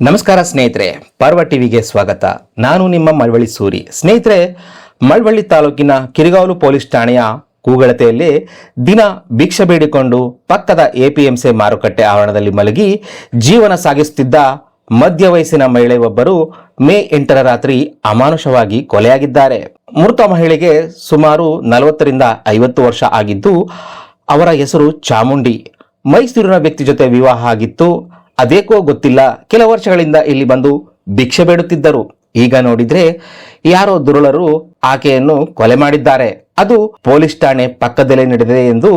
ನಮಸ್ಕಾರ ಸ್ನೇಹಿತರೆ, ಪರ್ವ ಟಿವಿಗೆ ಸ್ವಾಗತ. ನಾನು ನಿಮ್ಮ ಮಳವಳ್ಳಿ ಸೂರಿ. ಸ್ನೇಹಿತರೆ, ಮಳವಳ್ಳಿ ತಾಲೂಕಿನ ಕಿರಿಗಾವಲು ಪೊಲೀಸ್ ಠಾಣೆಯ ಕೂಗಳತೆಯಲ್ಲಿ ದಿನ ಭಿಕ್ಷೆ ಬೇಡಿಕೊಂಡು ಪಕ್ಕದ ಎಪಿಎಂಸಿ ಮಾರುಕಟ್ಟೆ ಆವರಣದಲ್ಲಿ ಮಲಗಿ ಜೀವನ ಸಾಗಿಸುತ್ತಿದ್ದ ಮಧ್ಯ ವಯಸ್ಸಿನ ಮಹಿಳೆ ಒಬ್ಬರು ಮೇ 8ರ ರಾತ್ರಿ ಅಮಾನುಷವಾಗಿ ಕೊಲೆಯಾಗಿದ್ದಾರೆ. ಮೃತ ಮಹಿಳೆಗೆ ಸುಮಾರು 40ರಿಂದ 50 ವರ್ಷ ಆಗಿದ್ದು, ಅವರ ಹೆಸರು ಚಾಮುಂಡಿ. ಮೈಸೂರಿನ ವ್ಯಕ್ತಿ ಜೊತೆ ವಿವಾಹ ಆಗಿತ್ತು. ಅದೇಕೋ ಗೊತ್ತಿಲ್ಲ, ಕೆಲ ವರ್ಷಗಳಿಂದ ಇಲ್ಲಿ ಬಂದು ಭಿಕ್ಷೆ ಬೇಡುತ್ತಿದ್ದರು. ಈಗ ನೋಡಿದ್ರೆ ಯಾರೋ ದುರುಳರು ಆಕೆಯನ್ನು ಕೊಲೆ ಮಾಡಿದ್ದಾರೆ. ಅದು ಪೊಲೀಸ್ ಠಾಣೆ ಪಕ್ಕದಲ್ಲೇ ನಡೆದಿದೆ ಎಂದು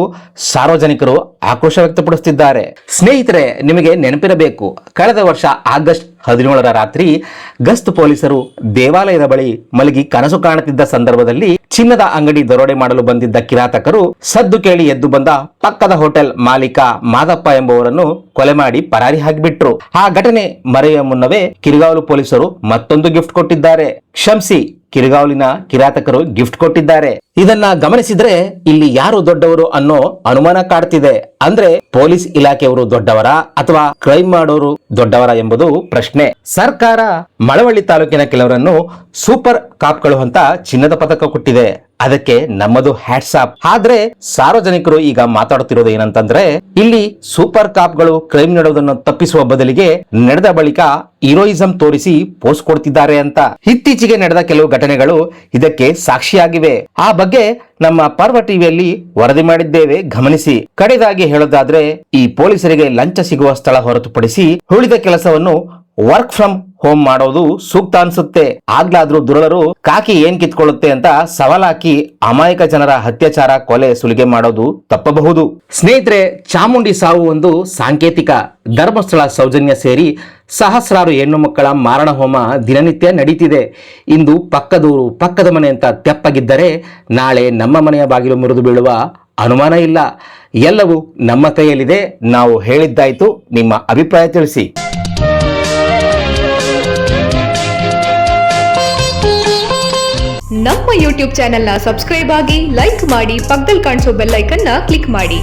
ಸಾರ್ವಜನಿಕರು ಆಕ್ರೋಶ ವ್ಯಕ್ತಪಡಿಸುತ್ತಿದ್ದಾರೆ. ಸ್ನೇಹಿತರೆ, ನಿಮಗೆ ನೆನಪಿರಬೇಕು, ಕಳೆದ ವರ್ಷ ಆಗಸ್ಟ್ 17ರ ರಾತ್ರಿ ಗಸ್ತು ಪೊಲೀಸರು ದೇವಾಲಯದ ಬಳಿ ಮಲಗಿ ಕನಸು ಕಾಣುತ್ತಿದ್ದ ಸಂದರ್ಭದಲ್ಲಿ ಚಿನ್ನದ ಅಂಗಡಿ ದರೋಡೆ ಮಾಡಲು ಬಂದಿದ್ದ ಕಿರಾತಕರು ಸದ್ದು ಕೇಳಿ ಎದ್ದು ಬಂದ ಪಕ್ಕದ ಹೋಟೆಲ್ ಮಾಲೀಕ ಮಾದಪ್ಪ ಎಂಬುವರನ್ನು ಕೊಲೆ ಮಾಡಿ ಪರಾರಿ ಹಾಕಿಬಿಟ್ರು. ಆ ಘಟನೆ ಮರೆಯುವ ಮುನ್ನವೇ ಕಿರಿಗಾವಲು ಪೊಲೀಸರು ಮತ್ತೊಂದು ಗಿಫ್ಟ್ ಕೊಟ್ಟಿದ್ದಾರೆ. ಕ್ಷಮಿಸಿ, ಕಿರಿಗಾವಲಿನ ಕಿರಾತಕರು ಗಿಫ್ಟ್ ಕೊಟ್ಟಿದ್ದಾರೆ. ಇದನ್ನ ಗಮನಿಸಿದ್ರೆ ಇಲ್ಲಿ ಯಾರು ದೊಡ್ಡವರು ಅನ್ನೋ ಅನುಮಾನ ಕಾಡ್ತಿದೆ. ಅಂದ್ರೆ ಪೊಲೀಸ್ ಇಲಾಖೆಯವರು ದೊಡ್ಡವರ ಅಥವಾ ಕ್ರೈಮ್ ಮಾಡೋರು ದೊಡ್ಡವರ ಎಂಬುದು ಪ್ರಶ್ನೆ. ಸರ್ಕಾರ ಮಳವಳ್ಳಿ ತಾಲೂಕಿನ ಕೆಲವರನ್ನು ಸೂಪರ್ ಕಾಪ್ಗಳು ಅಂತ ಚಿನ್ನದ ಪದಕ ಕೊಟ್ಟಿದೆ. ಅದಕ್ಕೆ ನಮ್ಮದು ಹ್ಯಾಟ್ಸ್ ಆಫ್. ಆದ್ರೆ ಸಾರ್ವಜನಿಕರು ಈಗ ಮಾತಾಡುತ್ತಿರೋದು ಏನಂತಂದ್ರೆ, ಇಲ್ಲಿ ಸೂಪರ್ ಕಾಪ್ಗಳು ಕ್ರೈಮ್ ನಡೆಯುವುದನ್ನು ತಪ್ಪಿಸುವ ಬದಲಿಗೆ ನಡೆದ ಬಳಿಕ ಹೀರೋಯಿಸಂ ತೋರಿಸಿ ಪೋಸ್ಟ್ ಕೊಡ್ತಿದ್ದಾರೆ ಅಂತ. ಇತ್ತೀಚೆಗೆ ನಡೆದ ಕೆಲವು ಘಟನೆಗಳು ಇದಕ್ಕೆ ಸಾಕ್ಷಿಯಾಗಿವೆ. ಆ ಬಗ್ಗೆ ನಮ್ಮ ಪರ್ವ ಟಿವಿಯಲ್ಲಿ ವರದಿ ಮಾಡಿದ್ದೇವೆ, ಗಮನಿಸಿ. ಕಡೆದಾಗಿ ಹೇಳೋದಾದ್ರೆ, ಈ ಪೊಲೀಸರಿಗೆ ಲಂಚ ಸಿಗುವ ಸ್ಥಳ ಹೊರತುಪಡಿಸಿ ಉಳಿದ ಕೆಲಸವನ್ನು ವರ್ಕ್ ಫ್ರಮ್ ಹೋಮ್ ಮಾಡೋದು ಸೂಕ್ತ ಅನ್ಸುತ್ತೆ. ಆಗ್ಲಾದ್ರೂ ದುರುಳರು ಕಾಕಿ ಏನ್ ಕಿತ್ಕೊಳ್ಳುತ್ತೆ ಅಂತ ಸವಾಲಾಕಿ ಅಮಾಯಕ ಜನರ ಅತ್ಯಾಚಾರ, ಕೊಲೆ, ಸುಲಿಗೆ ಮಾಡೋದು ತಪ್ಪಬಹುದು. ಸ್ನೇಹಿತರೆ, ಚಾಮುಂಡಿ ಸಾವು ಒಂದು ಸಾಂಕೇತಿಕ. ಧರ್ಮಸ್ಥಳ ಸೌಜನ್ಯ ಸೇರಿ ಸಹಸ್ರಾರು ಹೆಣ್ಣು ಮಕ್ಕಳ ಮಾರಣ ಹೋಮ ದಿನನಿತ್ಯ ನಡೀತಿದೆ. ಇಂದು ಪಕ್ಕದೂರು, ಪಕ್ಕದ ಮನೆ ಅಂತ ತೆಪ್ಪಗಿದ್ದರೆ ನಾಳೆ ನಮ್ಮ ಮನೆಯ ಬಾಗಿಲು ಮುರಿದು ಬೀಳುವ ಅನುಮಾನ ಇಲ್ಲ. ಎಲ್ಲವೂ ನಮ್ಮ ಕೈಯಲ್ಲಿದೆ. ನಾವು ಹೇಳಿದ್ದಾಯ್ತು. ನಿಮ್ಮ ಅಭಿಪ್ರಾಯ ತಿಳಿಸಿ. ನಮ್ಮ ಯೂಟ್ಯೂಬ್ ಚಾನೆಲ್ನ ಸಬ್ಸ್ಕ್ರೈಬ್ ಆಗಿ, ಲೈಕ್ ಮಾಡಿ, ಪಕ್ಕದಲ್ಲಿ ಕಾಣಿಸೋ ಬೆಲ್ ಐಕನ್ನ ಕ್ಲಿಕ್ ಮಾಡಿ.